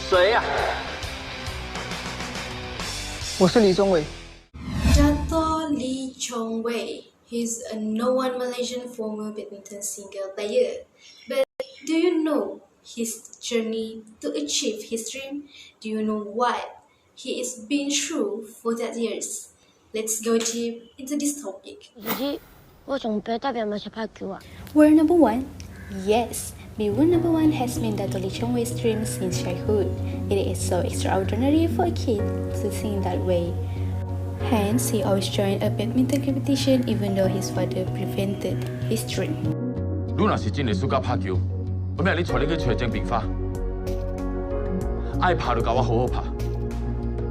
谁呀？我是李宗伟。 Dato' Lee Chong Wei. He's a known Malaysian former badminton single player. But do you know his journey to achieve his dream? Do you know what he is been through for that years? Let's go deep into this topic. Jadi, 我准备代表马来西亚球啊。 World number one? Yes, being world number one has been Dato' Lee Chong Wei's dream since childhood. It is so extraordinary for a kid to think that way. Hence, he always joined a badminton competition even though his father prevented his dream. 你若是真的喜欢拍球，我命你带你去找正平发，爱拍就教我好好拍，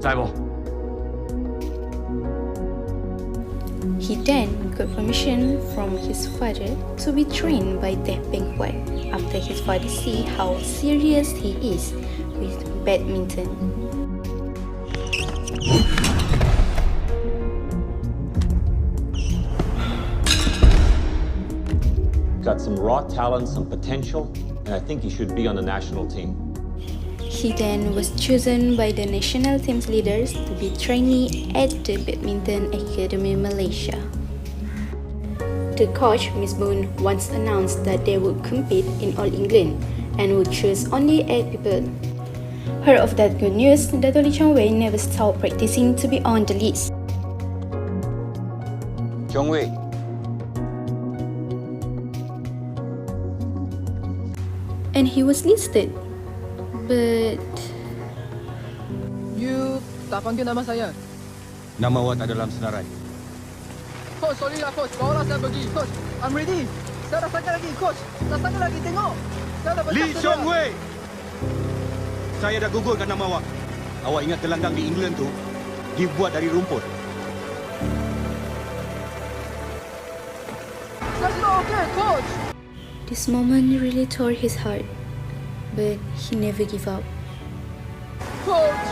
知无？ He then got permission from his father to be trained by Teh Peng Huat after his father see how serious he is with badminton. Got some raw talent, some potential, and I think he should be on the national team. He then was chosen by the national team's leaders to be trainee at the Badminton Academy Malaysia. The coach, Miss Boon, once announced that they would compete in All England and would choose only 8 people. Heard of that good news, Dato' Lee Chong Wei never stopped practicing to be on the list. Chong Wei. And he was listed. But You tak panggil nama saya. Nama awak tak dalam senarai. Coach, sorry lah coach. Bawalah saya pergi. Coach, I'm ready. Saya dah sangka lagi coach. Dah sangka lagi, tengok. Saya dah Lee Chong Wei. Saya dah gugurkan nama awak. Awak ingat gelanggang di England tu dibuat dari rumput. Saya sudah okay coach. this moment really tore his heart. But he never gave up. Coach.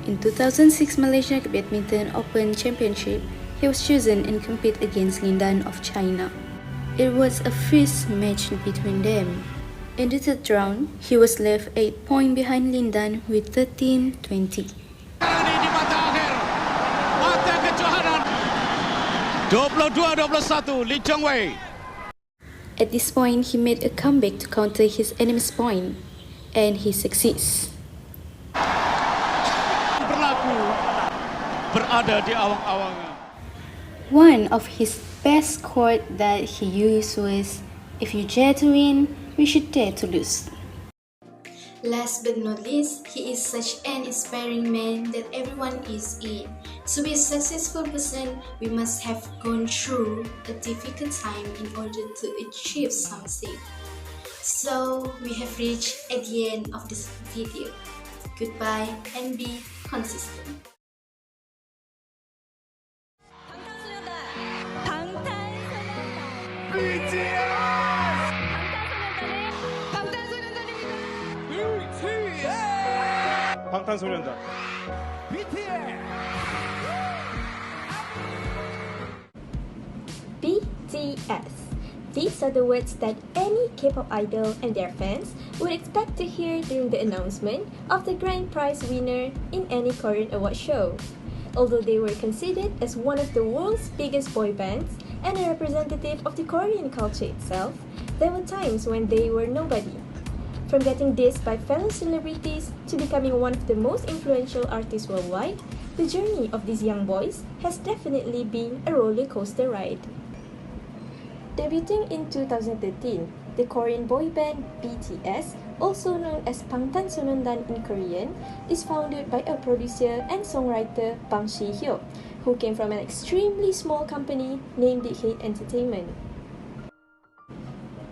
In 2006 Malaysia Badminton Open Championship, he was chosen and compete against Lindan of China. It was a fierce match between them. In the third round, he was left 8 points behind Lindan with 13-20. Ini di mata akhir. Mata kejohanan. 22-21 Lee Chong Wei. At this point, he made a comeback to counter his enemy's point, and he succeeds. Berlaku berada di awang-awang. One of his best quote that he used was, "If you dare to win, we should dare to lose." Last but not least, he is such an inspiring man that everyone is in. To be a successful person, we must have gone through a difficult time in order to achieve something. So, we have reached at the end of this video. Goodbye and be consistent. 방탄소년단. BTS. These are the words that any K-pop idol and their fans would expect to hear during the announcement of the grand prize winner in any Korean award show. Although they were considered as one of the world's biggest boy bands and a representative of the Korean culture itself, there were times when they were nobody. From getting dissed by fellow celebrities to becoming one of the most influential artists worldwide, the journey of these young boys has definitely been a roller coaster ride. Debuting in 2013, the Korean boy band BTS, also known as 방탄소년단 in Korean, is founded by a producer and songwriter Bang Si-hyo, who came from an extremely small company named Big Hit Entertainment.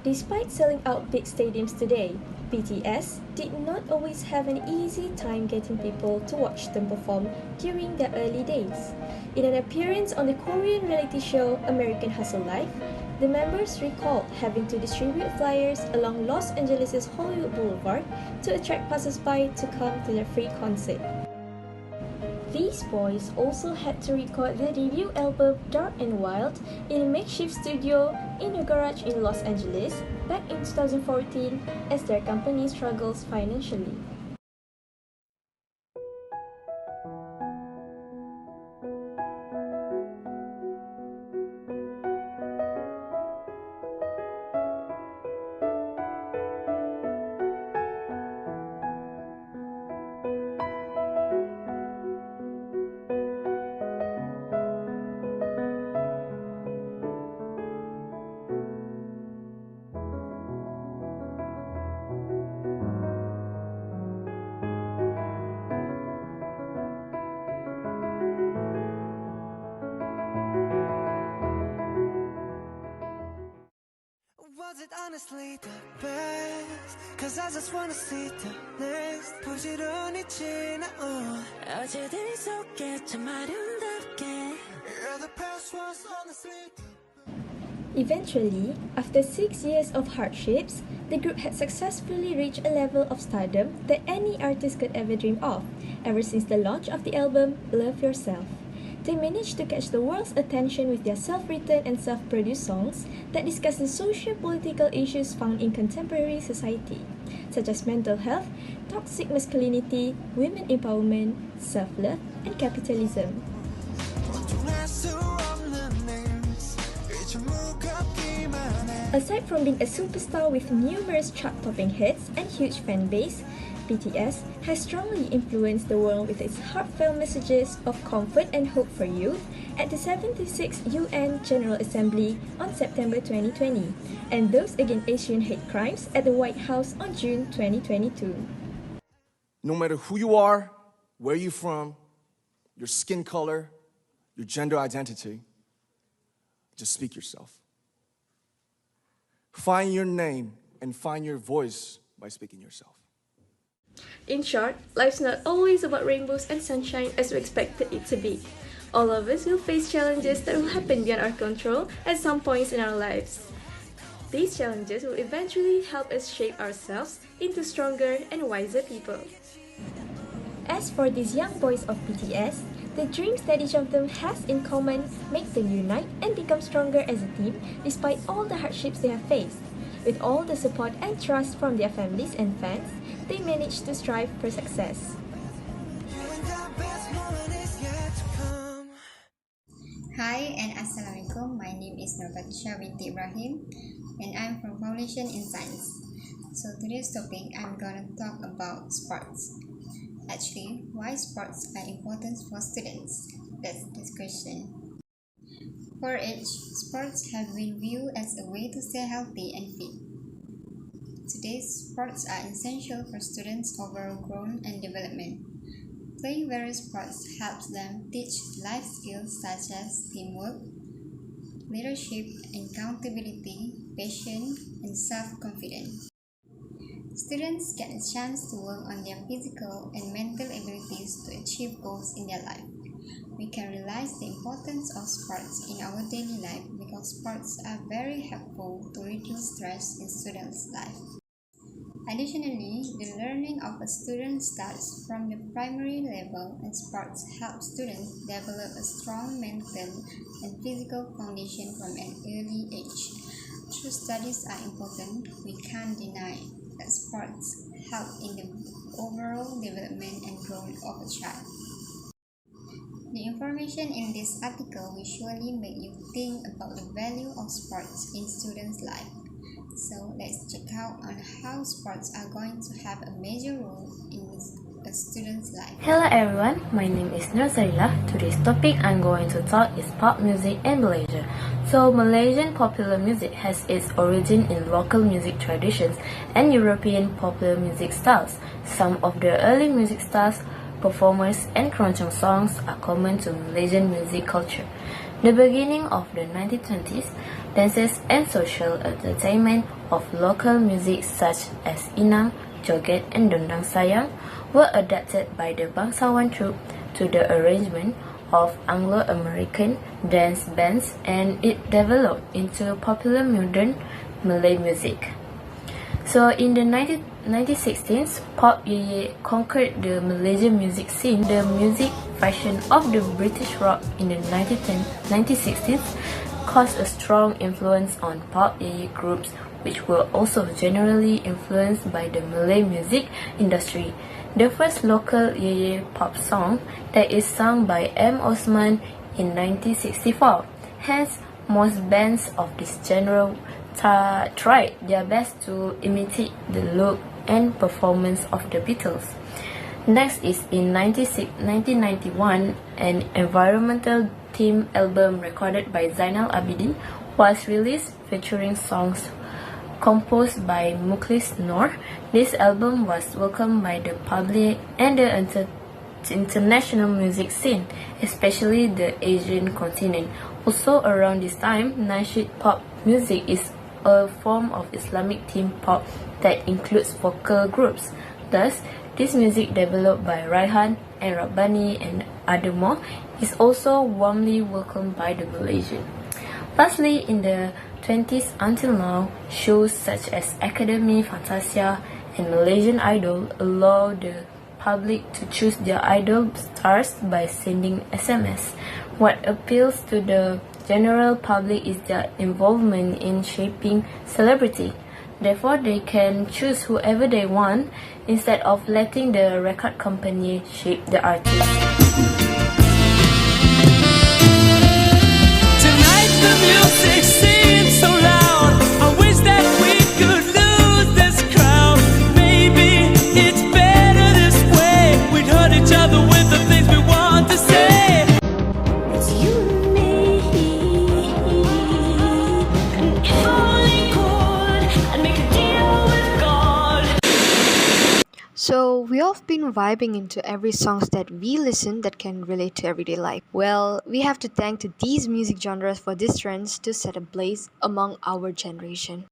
Despite selling out big stadiums today, BTS did not always have an easy time getting people to watch them perform during their early days. In an appearance on the Korean reality show American Hustle Life, the members recalled having to distribute flyers along Los Angeles' Hollywood Boulevard to attract passers-by to come to their free concert. These boys also had to record their debut album Dark and Wild in a makeshift studio in a garage in Los Angeles back in 2014 as their company struggles financially. Was it honestly the best? Cause I just wanna see the next 부지런히 지나온 어제들 속에 참 아름답게 Yeah, the past was honestly Eventually, after 6 years of hardships, the group had successfully reached a level of stardom that any artist could ever dream of, ever since the launch of the album Love Yourself. They managed to catch the world's attention with their self-written and self-produced songs that discuss the socio-political issues found in contemporary society, such as mental health, toxic masculinity, women empowerment, self-love, and capitalism. Aside from being a superstar with numerous chart-topping hits and huge fan base, BTS has strongly influenced the world with its heartfelt messages of comfort and hope for youth at the 76th UN General Assembly on September 2020, and those against Asian hate crimes at the White House on June 2022. No matter who you are, where you're from, your skin color, your gender identity, just speak yourself. Find your name and find your voice by speaking yourself. In short, life's not always about rainbows and sunshine as we expected it to be. All of us will face challenges that will happen beyond our control at some points in our lives. These challenges will eventually help us shape ourselves into stronger and wiser people. As for these young boys of BTS, the dreams that each of them has in common make them unite and become stronger as a team despite all the hardships they have faced. With all the support and trust from their families and fans, they manage to strive for success. Hi and Assalamualaikum. My name is Thisha binti Ibrahim and I'm from Foundation in Science. So today's topic I'm gonna talk about sports. Actually, why sports are important for students? That's the question. For age, sports have been viewed as a way to stay healthy and fit. Today, sports are essential for students' overall growth and development. Playing various sports helps them teach life skills such as teamwork, leadership, accountability, patience, and self-confidence. Students get a chance to work on their physical and mental abilities to achieve goals in their life. We can realize the importance of sports in our daily life because sports are very helpful to reduce stress in students' life. Additionally, the learning of a student starts from the primary level and sports help students develop a strong mental and physical condition from an early age. Though studies are important, we can't deny that sports help in the overall development and growth of a child. The information in this article will surely make you think about the value of sports in students' life. So let's check out on how sports are going to have a major role in a student's life. Hello everyone, my name is ZALILAH. Today's topic I'm going to talk is pop music in Malaysia. So Malaysian popular music has its origin in local music traditions and European popular music styles. Some of the early music styles, performers, and keroncong songs are common to Malaysian music culture. The beginning of the 1920s, dances and social entertainment of local music such as Inang, Joget, and Dondang Sayang were adapted by the Bangsawan troupe to the arrangement of Anglo-American dance bands, and it developed into popular modern Malay music. So in the 1916s, pop conquered the Malaysian music scene. The music fashion of the British rock in the 1960s caused a strong influence on pop yeye groups, which were also generally influenced by the Malay music industry. The first local yeye pop song that is sung by M. Osman in 1964. Hence, most bands of this genre tried their best to imitate the look and performance of the Beatles. Next is in 1991, an environmental theme album recorded by Zainal Abidin was released featuring songs composed by Mukhlis Noor. This album was welcomed by the public and the international music scene, especially the Asian continent. Also around this time, Nasheed pop music is a form of Islamic theme pop that includes vocal groups. Thus, this music developed by Raihan and Rabbani and other more is also warmly welcomed by the Malaysian. Lastly, in the 20s until now, shows such as Academy, Fantasia, and Malaysian Idol allow the public to choose their idol stars by sending SMS. What appeals to the general public is their involvement in shaping celebrity. Therefore, they can choose whoever they want instead of letting the record company shape the artist. Tonight the music seems so loud. I wish that we could lose this crowd. Maybe it's better this way. We'd hurt each other with the things we want to say. It's you and me. And if only could, I'd make a deal with God. So we have been vibing into every songs that we listen that can relate to everyday life. Well, we have to thank to these music genres for these trends to set ablaze among our generation.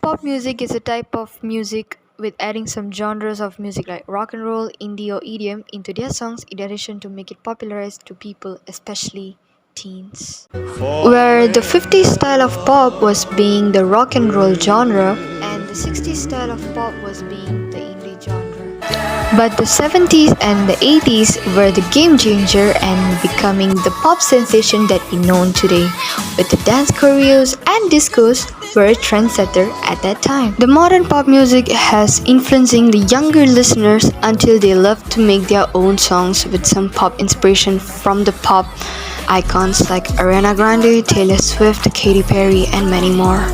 Pop music is a type of music with adding some genres of music like rock and roll, indie or EDM into their songs in addition to make it popularized to people, especially teens. Where the 50s style of pop was being the rock and roll genre and the 60s style of pop was being the indie genre. But the 70s and the 80s were the game changer and becoming the pop sensation that we know today, with the dance choreos and discos were a trendsetter at that time. The modern pop music has influencing the younger listeners until they love to make their own songs with some pop inspiration from the pop icons like Ariana Grande, Taylor Swift, Katy Perry, and many more.